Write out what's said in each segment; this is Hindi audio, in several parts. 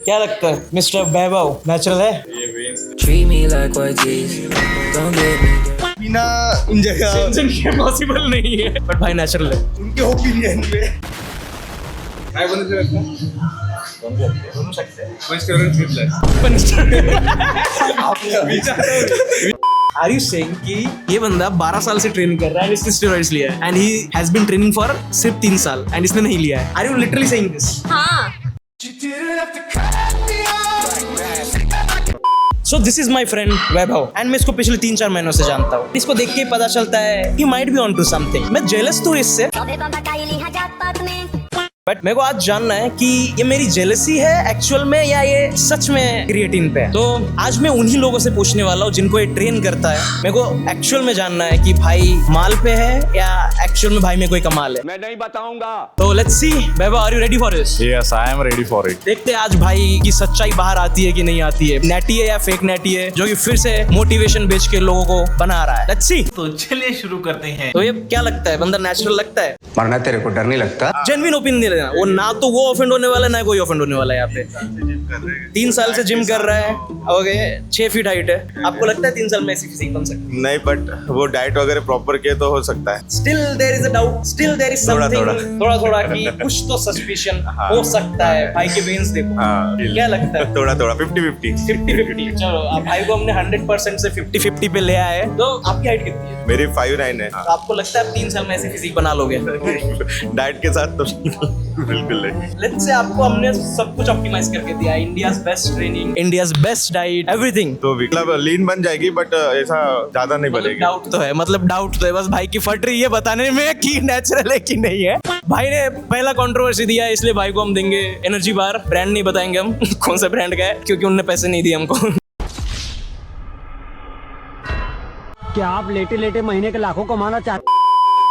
क्या लगता है मिस्टर वैभव नेचुरल है? Treat me like what is. Don't get me. बिना इन जगह पॉसिबल नहीं है, बट भाई नेचुरल है। उनके ओपिनियन में काय बनवते दोनों सकते हैं। कोई स्टोरेंट घेतलाय Are you saying कि ये बंदा 12 साल से ट्रेनिंग कर रहा है, इसने स्टेरॉइड्स लिया है and he has been training for सिर्फ 3 साल एंड इसने नहीं लिया है? Are you literally saying this? हाँ। So this is my friend Vaibhav and मैं इसको पिछले 3-4 महीनों से जानता हूँ। इसको देख के पता चलता है he might be onto something। मैं जेलस तो इससे, बट मेरे को आज जानना है कि ये मेरी जेलसी है एक्चुअल में या ये सच में क्रिएटिन पे है। तो आज मैं उन्हीं लोगों से पूछने वाला हूँ जिनको ये ट्रेन करता है। मेरे को एक्चुअल में जानना है कि भाई माल पे है या एक्चुअल में भाई में कोई कमाल है। मैं नहीं बताऊंगा। तो let's see Vaibhav, are you ready for this? Yes, I am ready for it. देखते हैं आज भाई की सच्चाई बाहर आती है कि नहीं आती है, नेटी है या फेक नेटी है जो कि फिर से मोटिवेशन बेच के लोगों को बना रहा है। Let's see. तो चलिए शुरू करते हैं। तो ये क्या लगता है, बंदा नेचुरल लगता है? मरना तेरे को डर नहीं लगता? जेन्युइन ओपिनियन देना, वो ना तो वो ऑफेंड होने वाला है ना कोई ऑफेंड होने वाला है। यहाँ पे 3 साल से जिम कर रहा है, ओके 6 फीट हाइट है। आपको लगता है 3 साल में ऐसी फिजिक बन सकती है? नहीं, बट वो डाइट वगैरह प्रॉपर किए तो हो सकता है। Still there is a doubt, still there is something थोड़ा कि कुछ तो सस्पिशन हो सकता है। भाई के वेन्स देखो। हाँ, क्या लगता है? थोड़ा 50-50। 50-50। चलो अब भाई को हमने 100% से 50-50 पे ले आए। तो आपकी हाइट कितनी है? मेरी 5'9" है। तो आपको लगता है आप 3 साल में ऐसी फिजिक बना लोगे? डाइट के साथ तो बिल्कुल नहीं। लेट्स से आपको हमने सब कुछ ऑप्टिमाइज करके दिया, India's best training, India's best diet, everything. तो मतलब लीन बन जाएगी, बट ऐसा ज्यादा नहीं बनेगी। डाउट तो है, मतलब डाउट तो है, बस भाई की फट रही है बताने में कि नेचुरल है कि नहीं है। भाई ने पहला कंट्रोवर्सी दिया है, इसलिए भाई को हम देंगे एनर्जी बार। ब्रांड नहीं बताएंगे हम कौन सा ब्रांड का है, क्योंकि उनने पैसे नहीं दिए हमको। क्या आप लेटे लेटे महीने के लाखों कमाना चाहते?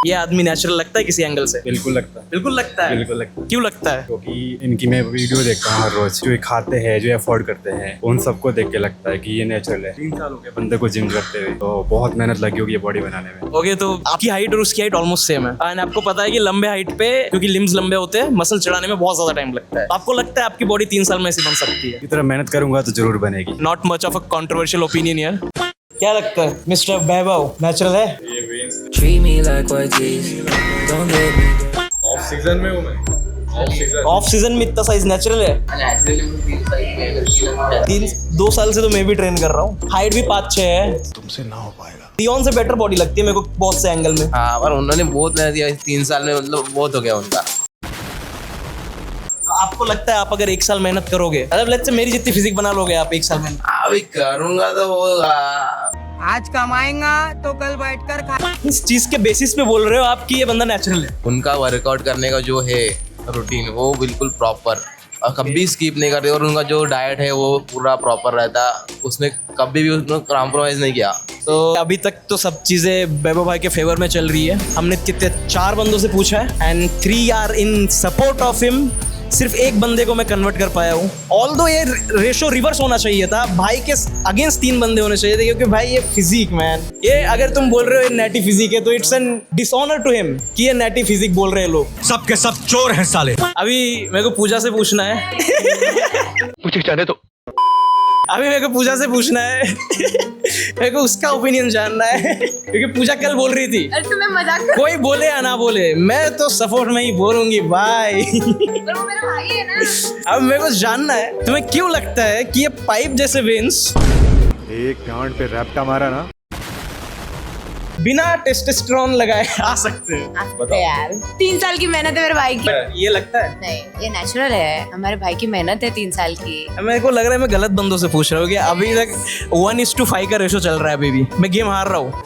ये आदमी नेचुरल लगता है किसी एंगल से? बिल्कुल लगता है। बिल्कुल लगता है। बिल्कुल लगता है। क्यों लगता है? क्योंकि इनकी मैं वीडियो देखता हूँ हर रोज, जो ये खाते हैं, जो अफोर्ड करते हैं, उन सबको देख के लगता है कि ये नेचुरल है। 3 साल हो गए बंदे को जिम करते हुए, तो बहुत मेहनत लगी होगी ये बॉडी बनाने में। ओके, तो आपकी हाइट और उसकी हाइट ऑलमोस्ट सेम है एंड आपको पता है कि लंबे हाइट पे, क्योंकि लिम्स लंबे होते हैं, मसल चढ़ाने में बहुत ज्यादा टाइम लगता है। आपको लगता है आपकी बॉडी 3 साल में ऐसी बन सकती है? इस तरह मेहनत करूंगा तो जरूर बनेगी। Not much of a controversial opinion यार। क्या लगता है मिस्टर वैभव नेचुरल है? Treat me like what is. Don't get me. Off season में हूँ मैं। ऑफ सीजन में इतना साइज नेचुरल है? 2 साल से तो मैं भी ट्रेन कर रहा हूँ। हाइट भी 5'6" है। तुमसे ना हो पाएगा। डियोन से बेटर बॉडी लगती है मेरे को बहुत से एंगल में। हाँ, पर उन्होंने बहुत मेहनत दिया 3 साल में, मतलब बहुत हो गया उनका। आपको लगता है आप अगर 1 साल मेहनत करोगे, मतलब लेट्स से मेरी जितनी फिजिक बना लोगे आप 1 साल में? अभी करूंगा तो वो आज कमाएगा तो कल बैठकर खा। इस चीज के बेसिस पे बोल रहे हो आप कि ये बंदा नेचुरल है? उनका वर्कआउट करने का जो है रूटीन, वो बिल्कुल प्रॉपर और कभी स्किप नहीं करते, और उनका जो डाइट है वो पूरा प्रॉपर रहता, उसमें कभी भी उसने कॉम्प्रोमाइज नहीं किया। तो अभी तक तो सब चीजें वैभव भाई के फेवर में चल रही है। हमने कितने 4 बंदों से पूछा है and 3 are in support of him. सिर्फ एक बंदे को मैं कन्वर्ट कर पाया हूँ। ऑल्दो ये रेशो रिवर्स होना चाहिए था, भाई के अगेंस्ट 3 बंदे होने चाहिए थे, क्योंकि भाई ये फिजिक मैन, ये अगर तुम बोल रहे हो ये नेटी फिजिक है तो it's an dishonor to him कि ये नेटी फिजिक बोल रहे हैं लोग। सबके सब चोर हैं साले। अभी मेरे को पूजा से पूछना है मुझे जाने दो। अभी मेरे को पूजा से पूछना है मेरे को उसका ओपिनियन जानना है, क्योंकि पूजा कल बोल रही थी। अरे तुम्हें मजाक कर, कोई बोले या ना बोले मैं तो सपोर्ट में ही बोलूंगी भाई। पर वो मेरा भाई है ना। अब मेरे को जानना है तुम्हें क्यों लगता है कि ये पाइप जैसे वेन्स एक गांड पे रैप्टा मारा ना, बिना टेस्टोस्टेरोन लगाए आ सकते हैं? आते यार, 3 साल की मेहनत है मेरे भाई की। ये लगता है? नहीं, ये नेचुरल है। हमारे भाई की मेहनत है 3 साल की। मेरे को लग रहा है मैं गलत बंदों से पूछ रहा हूँ कि अभी तक 1:5 का रेशो चल रहा है। अभी भी मैं गेम हार रहा हूँ।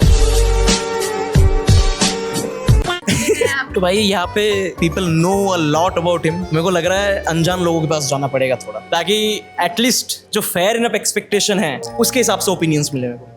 तो भाई यहाँ पे people know a lot about him. मेरे को लग रहा है अनजान लोगों के पास जाना पड़ेगा थोड़ा, ताकि एटलीस्ट जो फेयर इनफ एक्सपेक्टेशन है उसके हिसाब से ओपिनियंस मिले मेरे को।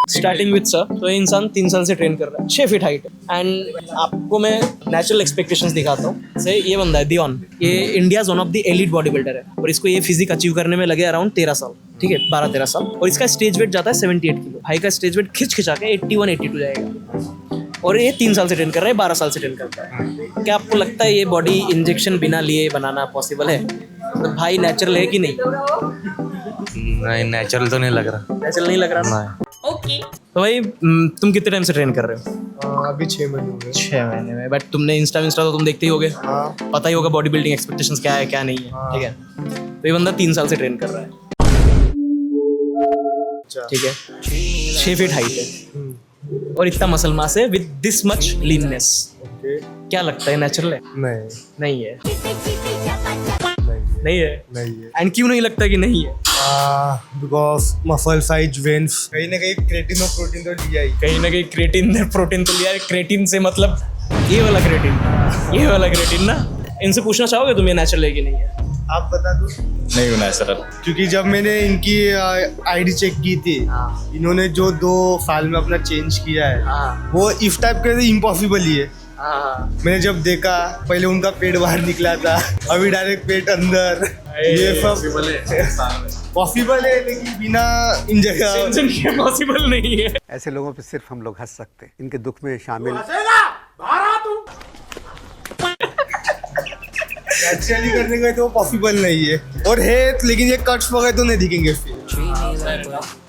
स्टार्टिंग विद सर, तो ये इंसान 3 साल से ट्रेन कर रहा है, 6 फीट हाइट है एंड आपको मैं नेचुरल एक्सपेक्टेशंस दिखाता हूँ। से ये बंदा है दियोन, ये India one of the elite body builder है और इसको ये फिजिक अचीव करने में लगे अराउंड 13 साल, ठीक है 12-13 साल। और इसका स्टेज वेट जाता है 78 किलो। भाई का स्टेज वेट खिंचा के 81-82 जाएगा और ये 3 साल से ट्रेन कर रहा है, 12 साल से ट्रेन करता है। क्या आपको लगता है ये बॉडी इंजेक्शन बिना लिए बनाना पॉसिबल है? तो भाई नेचुरल है कि नहीं? नहीं नेचुरल तो नहीं लग रहा। नेचुरल नहीं लग रहा ना? ओके। तो भाई तुम कितने टाइम से ट्रेन कर रहे हो? अभी 6 महीने हो गए। 6 महीने में। बट तुमने इंस्टा तो तुम देखते ही होगे, हाँ पता ही होगा बॉडी बिल्डिंग एक्सपेक्टेशंस क्या है क्या नहीं है, ठीक है? तो ये बंदा 3 साल से ट्रेन कर रहा है, ठीक है? 6 फीट हाइट है और इतना मसल मास है विद दिस मच लीननेस। ओके। क्या लगता है नेचुरल है? नहीं नहीं है। नहीं नहीं है। नहीं है। एंड क्यों नहीं लगता कि नहीं है? बिकॉज मसल साइज वेन्स कहीं ना कहीं क्रेटिन और प्रोटीन तो लिया ही। कहीं ना कहीं क्रेटिन ने प्रोटीन तो लिया है। क्रेटिन से मतलब ये वाला क्रेटिन, ये वाला क्रेटिन ना। इनसे पूछना चाहोगे तुम ये नेचुरल है कि नहीं है? आप बता दो। नहीं हूँ नेचुरल। क्योंकि जब मैंने इनकी आईडी चेक की थी, इन्होंने जो 2 साल में अपना चेंज किया है वो इस टाइप के इम्पॉसिबल ही है। मैंने जब देखा पहले उनका पेट बाहर निकला था, अभी डायरेक्ट पेट अंदर, ये सब पॉसिबल है लेकिन बिना इंजेक्शन पॉसिबल नहीं है। ऐसे लोगों पे सिर्फ हम लोग हंस सकते हैं, इनके दुख में शामिल। नेचुरली करने का तो पॉसिबल नहीं है, और है लेकिन ये कट्स वगैरह तो नहीं दिखेंगे फिर।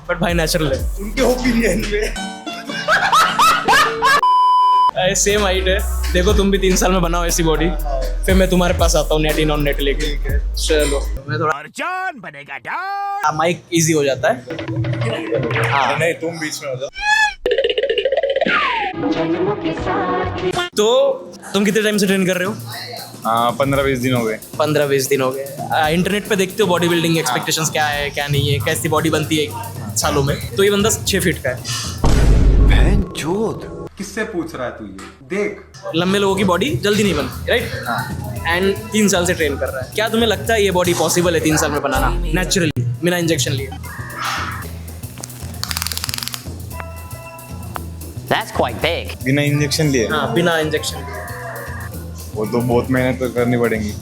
बट भाई नेचुरल है उनके ओपिनियन में। सेम हाइट है, देखो तुम भी 3 साल में बनाओ ऐसी बॉडी, फिर मैं तुम्हारे पास आता हूँ नेट इन ऑन नेट लेके। चलो मैं थोड़ा जान बनेगा जान, माइक इजी हो जाता है। हाँ नहीं तुम बीच में हो जाओ। तो तुम कितने टाइम से ट्रेन कर रहे हो? 15-20 दिन हो गए। 15-20 दिन हो गए। इंटरनेट पे देखते हो बॉडी बिल्डिंग एक्सपेक्टेशंस क्या है क्या नहीं है, कैसी बॉडी बनती है सालों में। तो ये बंदा 6 फीट का है। किससे पूछ रहा है तू ये? देख लंबे लोगों की बॉडी जल्दी नहीं बनती, राइट? एंड 3 साल से ट्रेन कर रहा है। क्या तुम्हें लगता है ये बॉडी पॉसिबल है 3 साल में बनाना नेचुरली बिना इंजेक्शन लिए? That's quite big. बिना इंजेक्शन लिए हाँ बिना इंजेक्शन लिए। वो तो बहुत मेहनत तो करनी पड़ेगी।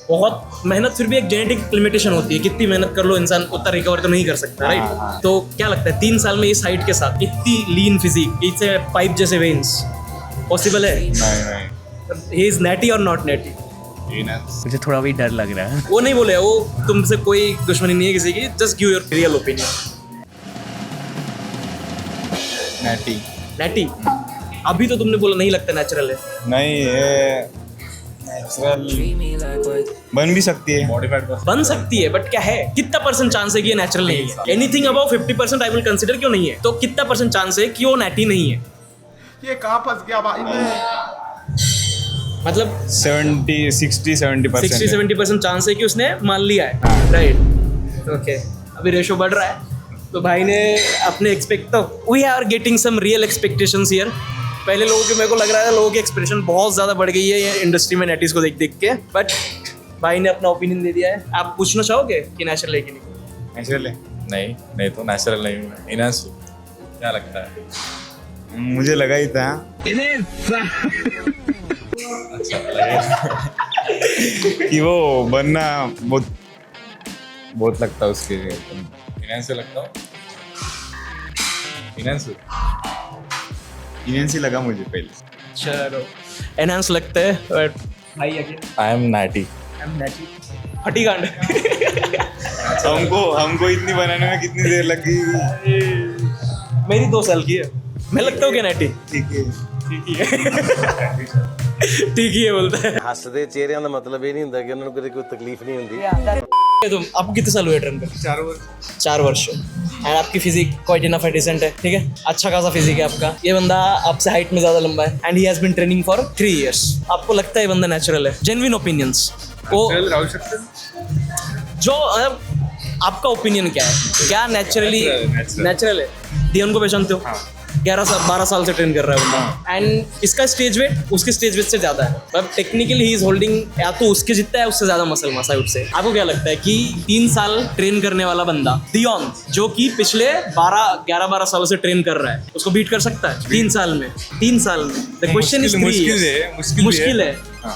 बहुत मेहनत, फिर भी एक जेनेटिक लिमिटेशन होती है, कितनी मेहनत कर लो इंसान उतना रिकवर तो नहीं कर सकता, राइट? तो क्या लगता है 3 साल में इस हाइट के साथ इतनी लीन फिजिक, इससे पाइप जैसे वेन्स, पॉसिबल है? नहीं ही इज नेटी और नॉट नेटी? मुझे थोड़ा भी डर लग रहा है। वो नहीं बोले, वो तुमसे कोई दुश्मनी नहीं है किसी की, just give your real opinion. नेटी नेटी अभी तो तुमने बोला नहीं लगता नेचुरल है। नहीं, ये नेचुरल बन भी सकती है, मॉडिफाइड बन सकती है, बट क्या है, कितना % चांस है कि ये नेचुरल नहीं है? Anything about 50% I will consider, क्यों नहीं है? तो कितना % चांस है कि वो नेटी नहीं है? ये कहाँ फंस गया भाई मैं? मतलब 60-70% 60-70% चांस है कि उसने मान लिया है, राइट? ओके, अभी रेशो बढ़ रहा है। तो भाई ने अपने we are getting some real expectations here. पहले लोगों के, मेरे को लग रहा है लोगों की एक्सपेक्टेशन बहुत ज़्यादा बढ़ गई है ये इंडस्ट्री में नेटीज को देख देख के, बट भाई ने अपना ओपिनियन दे दिया है। आप पूछना चाहोगे कि नेचुरल है कि नहीं? नेचुरल है? नहीं तो नेचुरल नहीं हूँ। इनस क्या लगता है? मुझे लगा ही था कि वो बनना बहुत लगता है उसके लिए। इनस से लगता हूँ, इनस ही लगा मुझे पहले। चलो एनहांस लगता है, बट भाई अगेन आई एम नाटी। फटी गांड। हमको इतनी बनाने में कितनी देर लग गई? मेरी 2 साल की है। मैं लगता हूँ क्या नेटी? ठीक है ठीक ही है बोलता है। ਹੱਸਦੇ ਚਿਹਰਿਆਂ ਦਾ ਮਤਲਬ ਇਹ ਨਹੀਂ ਹੁੰਦਾ ਕਿ ਉਹਨਾਂ ਨੂੰ ਕਦੇ ਕੋਈ ਤਕਲੀਫ नहीं ਹੁੰਦੀ। तुम आपको कितने साल हुए ट्रेन कर? 4 वर्ष। एंड आपकी फिजिक क्वाइट इनफ है, डिसेंट है, ठीक है, अच्छा खासा फिजिक है आपका। ये बंदा आपसे हाइट में ज्यादा लंबा है and he has been training for 3 years। आपको लगता है ये बंदा नेचुरल है? जेन्युइन ओपिनियंस वो जो आपका ओपिनियन क्या है? क्या नेचुरली नेचुरल है? दियन को पहचानते हो? 12 साल से ट्रेन कर रहा है बंदा, एंड इसका स्टेज वेट उसके स्टेज वेट से ज्यादा है। मतलब टेक्निकली ही इज होल्डिंग, या तो उसके जितना है उससे ज्यादा मसल मास है उससे। आपको क्या लगता है कि 3 साल ट्रेन करने वाला बंदा दियोन, जो कि पिछले 11-12 सालों से ट्रेन कर रहा है, उसको बीट कर सकता है 3 साल में? 3 साल में द क्वेश्चन इज मुश्किल है।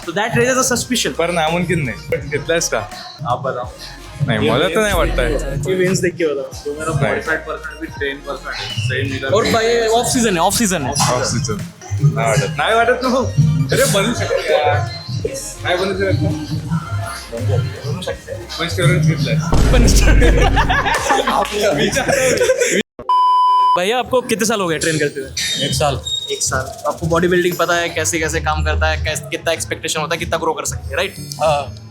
तो दैट रेजेस अ सस्पिशन, पर नामुमकिन नहीं। कितना इसका आप बताओ? नहीं, मुझे तो नहीं पड़ता है। ये वेन्स देख के बताओ। तो मेरा मॉडिफाइड पर्सन भी ट्रेन पर्सन है, सेम। और भाई ऑफ सीजन है ऑफ सीजन नहीं वाटत तो अरे बनू शकते यार। काय बनते भैया आपको कितने साल हो गए ट्रेन करते हुए? 1 साल। 1 साल। आपको बॉडी बिल्डिंग पता है कैसे कैसे काम करता है, कैसे कितना एक्सपेक्टेशन होता है, कितना ग्रो कर सकते हैं, राइट?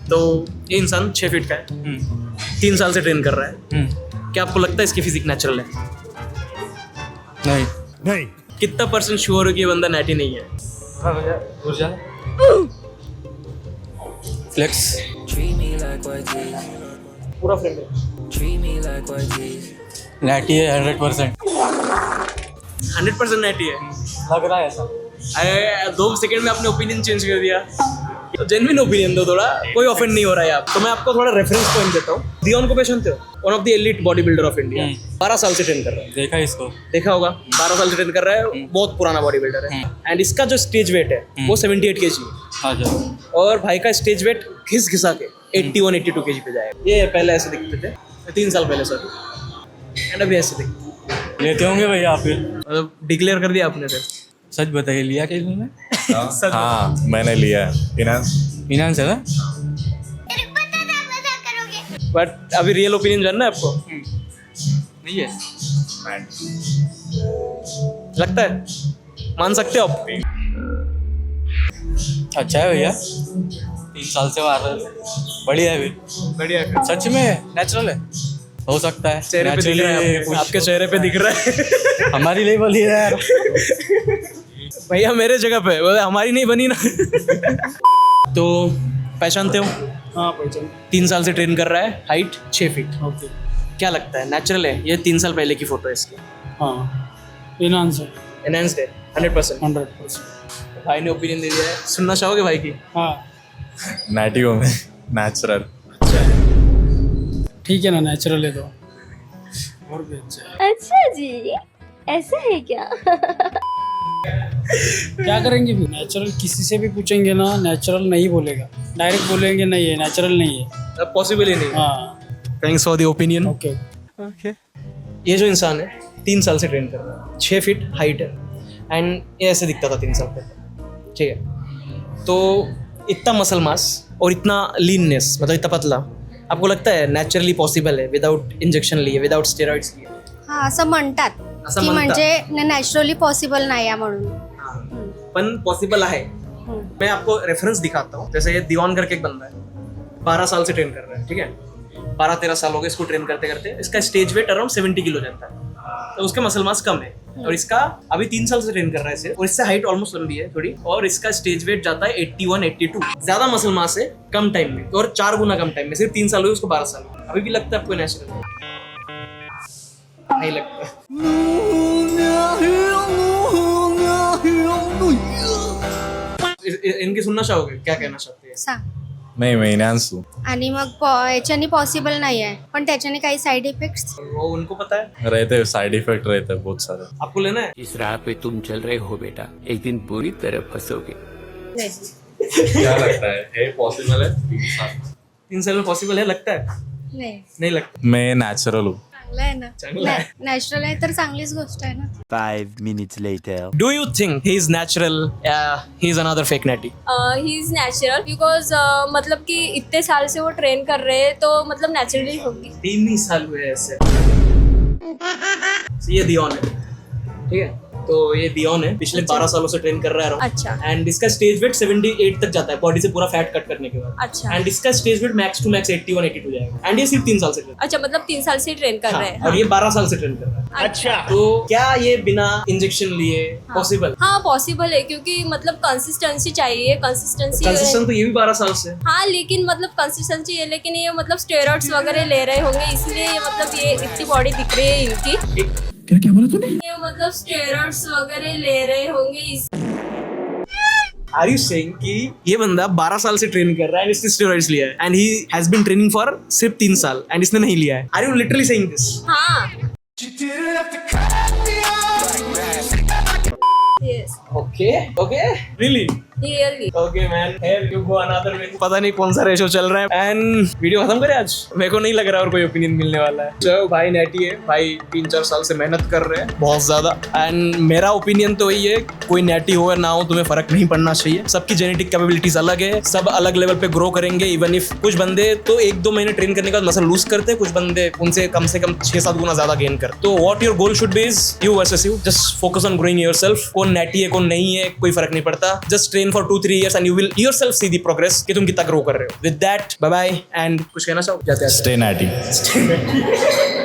तो ये इंसान 6 फीट का है, 3 साल से ट्रेन कर रहा है। क्या आपको लगता है इसकी फिजिक नेचुरल है? नहीं। कितना % श्योर हो कि ये बंदा नैटी नहीं है? Flex. Treat me like what is. पूरा फ्रेम है। Treat me like what is. Natty है 100%। 100% नैटी है। लग रहा है ऐसा। अरे 2 सेकंड में आपने ओपिनियन चेंज कर दिया। तो जेन्युइन ओपिनियन दो थोड़ा, कोई ऑफेंड नहीं हो रहा है आप। तो मैं आपको थोड़ा रेफरेंस पॉइंट देता हूँ। दियोन को पहचानते हो? One of the elite body builder of India. 12 साल से ट्रेन कर रहा है। देखा इसको? देखा होगा, 12 साल से ट्रेन कर रहा है, बहुत पुराना बॉडी बिल्डर है। एंड इसका जो स्टेज वेट है वो 78 kg है। और भाई का स्टेज वेट घिसा के 81-82 kg पे जाएगा। ये पहले ऐसे दिखते थे, 3 साल पहले सर, एंड अभी ऐसे दिखते। लेते होंगे भैया आप? मतलब डिक्लेयर कर दिया आपने? सच बताइए, लिया क्या इन्होंने? हाँ मैंने लिया है इनांस है ना? बट अभी रियल ओपिनियन जानना है आपको? नहीं है। लगता है? मान सकते हो आप? अच्छा है भैया, 3 साल से मार रहे हैं। बढ़िया है फिर। बढ़िया है। सच में नेचुरल है? हो सकता है चेहरे पे दिख रहा है आपके चेहरे पे दिख रहा है। हमारी लेवल ही है यार। भैया मेरे जगह पे बोले हमारी नहीं बनी ना। तो पहचानते हो? हाँ पहचान। 3 साल से ट्रेन कर रहा है, हाइट 6 फीट। ओके। क्या लगता है नेचुरल है? ये 3 साल पहले की फोटो है इसकी। हाँ इनांस है। एनहांस्ड है 100%। 100%। भाई ने ओपिनियन दे दिया है, सुनना चाहोगे भाई की? हाँ नैटी हो में नेचुरल। ठीक है ना, नेचुरल है तो और भी अच्छा है। अच्छा जी, ऐसा है क्या? क्या करेंगे भी? नेचुरल किसी से भी पूछेंगे ना, नेचुरल नहीं बोलेगा, डायरेक्ट बोलेंगे नहीं है नेचुरल नहीं है। अब पॉसिबल ही नहीं। हाँ thanks for the opinion. Okay. ये जो इंसान है 3 साल से ट्रेन कर रहा है, 6 फीट हाइट है, एंड ये ऐसे दिखता था 3 साल पहले, ठीक है? तो इतना मसल मास और इतना लीननेस, मतलब इतना पतला, आपको लगता है नेचुरली पॉसिबल है विदाउट इंजेक्शन लिए, विदाउट स्टेरॉइड्स लिए? हा असं म्हणतात असं की म्हणतात. म्हणजे नॅचरली पॉसिबल नाही आहे म्हणून. पण पॉसिबल है। मैं आपको रेफरेंस दिखाता हूँ। जैसे ये दीवान करके एक बंदा है, 12 साल से ट्रेन कर रहा है, ठीक है? 12-13 साल हो गए इसको ट्रेन करते करते। इसका स्टेज वेट अराउंड 70 किलो जाता है, तो उसका मसल मास कम है। और इसका अभी 3 साल से ट्रेन कर रहा है सिर्फ, और इससे हाइट ऑलमोस्ट लंबी है थोड़ी, और इसका स्टेज वेट जाता है 81-82। ज्यादा मसल मास है कम टाइम में, और 4 गुना कम टाइम में। सिर्फ 3 साल हुए उसको, 12 साल। अभी भी लगता है आपको नेचुरल? नहीं लगता। इनकी सुनना चाहोगे? क्या कहना चाहते हैं? सांग. नहीं मैं इनांस हूँ। आणि मग याच्याने पॉसिबल नाही आहे, पण त्याच्याने काही साइड इफेक्ट्स. वो उनको पता है, रहते साइड इफेक्ट रहते हैं बहुत सारे। आपको लेना है? इस राह पे तुम चल रहे हो बेटा, एक दिन पूरी तरह फंसोगे। क्या लगता है पॉसिबल है? 3 साल में पॉसिबल है लगता है? नाही, नहीं लगता। मैं नेचुरल हूँ। चांगलं आहे ना. चांगलं आहे. नॅचरल आहे तर चांगलीच गोष्ट आहे ना. 5 minutes later. Do you think he is natural? He is another fake natty? He is natural because मतलब कि इतने साल से वो ट्रेन कर रहे हैं, तो मतलब नेचुरली होगी. 3 ही साल हुए ऐसे। ये दियोन है, ठीक है? तो ये दियोन है, पिछले 12 सालों से ट्रेन कर रहा है। अच्छा. एंड इसका स्टेज वेट 78 तक जाता है बॉडी से पूरा फैट कट करने के बाद। अच्छा. एंड इसका stage weight max to max 81-82 जाएगा। एंड ये सिर्फ 3 साल से ट्रेन। अच्छा, मतलब 3 साल से ट्रेन कर रहे हैं. और ये 12 साल से ट्रेन कर रहा है। अच्छा. तो क्या ये बिना इंजेक्शन लिए पॉसिबल? हाँ पॉसिबल है, क्योंकि मतलब कंसिस्टेंसी चाहिए. कंसिस्टेंट तो ये भी 12 साल से। हाँ लेकिन मतलब कंसिस्टेंसी है, लेकिन ये मतलब स्टेरॉइड्स वगैरह ले रहे होंगे, इसलिए ये मतलब ये इतनी बॉडी दिख रही है इनकी. क्या बोला तूने? ये मतलब स्टेरॉइड्स वगैरह ले रहे होंगे इस. Are you saying कि ये बंदा 12 साल से ट्रेन कर रहा है, इसने स्टेरॉइड्स लिया है, and he has been training for सिर्फ 3 साल, एंड इसने नहीं लिया है? Are you literally saying this? हाँ. Yes. Okay. Really? Really okay man, here you go another way. पता नहीं कौन सा रेशो चल रहा है एंड वीडियो खत्म करें आज। मेरे को नहीं लग रहा और कोई ओपिनियन मिलने वाला है। जो भाई नेटी है, भाई 3-4 साल से मेहनत कर रहे हैं बहुत ज्यादा एंड मेरा ओपिनियन तो यही है, कोई नेटी हो या ना हो तुम्हें फर्क नहीं पड़ना चाहिए। सबकी जेनेटिक कैपेबिलिटीज अलग है, सब अलग लेवल पे ग्रो करेंगे। इवन इफ कुछ बंदे तो 1-2 महीने ट्रेन करने के बाद मसल लूज करते हैं, कुछ बंदे उनसे कम से कम 6-7 गुना ज्यादा गेन करते। तो what your goal should be is you versus you, just focus on growing yourself. कौन नेटी है कौन नहीं है कोई फर्क नहीं पड़ता, just train for 2-3 years and you will yourself see the progress कि तुम कितना ग्रो कर रहे हो। With that, bye bye and कुछ कहना चाहो? जाते हैं। Stay natty.